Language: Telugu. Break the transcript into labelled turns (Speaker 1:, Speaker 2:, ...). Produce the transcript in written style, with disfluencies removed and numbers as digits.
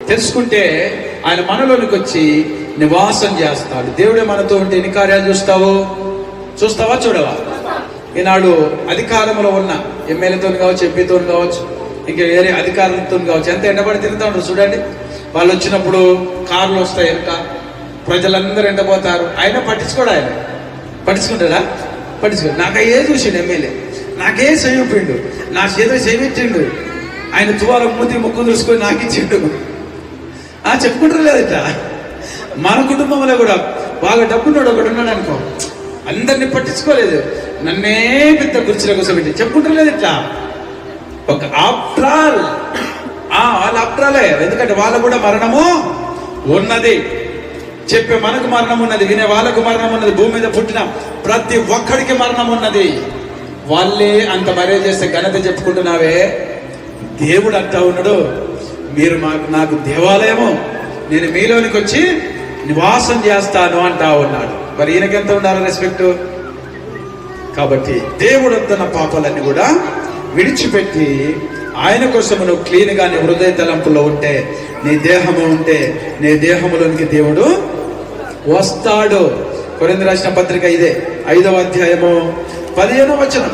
Speaker 1: తెలుసుకుంటే ఆయన మనలోనికి వచ్చి నివాసం చేస్తాడు. దేవుడే మనతో ఉంటే ఎన్ని కార్యాలు చూస్తావా చూడవా? ఈనాడు అధికారంలో ఉన్న ఎమ్మెల్యేతో కావచ్చు, ఎంపీతో కావచ్చు, ఇంకా వేరే అధికారులతో కావచ్చు, ఎంత ఎండబడి తిరుగుతూ ఉంటారు చూడండి. వాళ్ళు వచ్చినప్పుడు కార్లు వస్తాయి, వెనక ప్రజలందరూ ఎండపోతారు. ఆయన పట్టించుకుంటాడా? నాకు అయ్యే చూసిండు ఎమ్మెల్యే, నాకే చెయ్యిండు, నా చేతులు చేయించిండు, ఆయన తువాల మూతి ముక్కు చూసుకొని నాకు ఇచ్చిండు. చెప్పుకుంటారు లేదట. మన కుటుంబంలో కూడా బాగా డబ్బున్నాడు ఒకడు ఉన్నాడు అనుకో, అందరినీ పట్టించుకోలేదు, నన్నే పెద్ద కుర్చీలో కూర్చోబెట్టి చెప్పుకుంటారు లేదు ఇట్లా. ఒక ఆఫ్టరాల్ వాళ్ళ ఆఫ్టరాలే. ఎందుకంటే వాళ్ళకు కూడా మరణము ఉన్నది. చెప్పే మనకు మరణం ఉన్నది, వినే వాళ్ళకు మరణం ఉన్నది. భూమి మీద పుట్టిన ప్రతి ఒక్కడికి మరణం ఉన్నది. వాళ్ళే అంత మర్యాద చేస్తే ఘనత చెప్పుకుంటున్నావే. దేవుడు అంటా ఉన్నాడు, మీరు నాకు దేవాలయము, నేను మీలోనికి వచ్చి నివాసం చేస్తాను అంటా ఉన్నాడు. మరి ఈయనకెంత ఉండాలి రెస్పెక్ట్? కాబట్టి దేవుడు తన పాపాలన్నీ కూడా విడిచిపెట్టి ఆయన కోసం నువ్వు క్లీన్ గా నీ హృదయ తలంపులో ఉంటే, నీ దేహము ఉంటే, నీ దేహములోనికి దేవుడు వస్తాడు. కొరింథీ రాసిన పత్రిక ఇదే 5వ అధ్యాయము 15వ వచనం.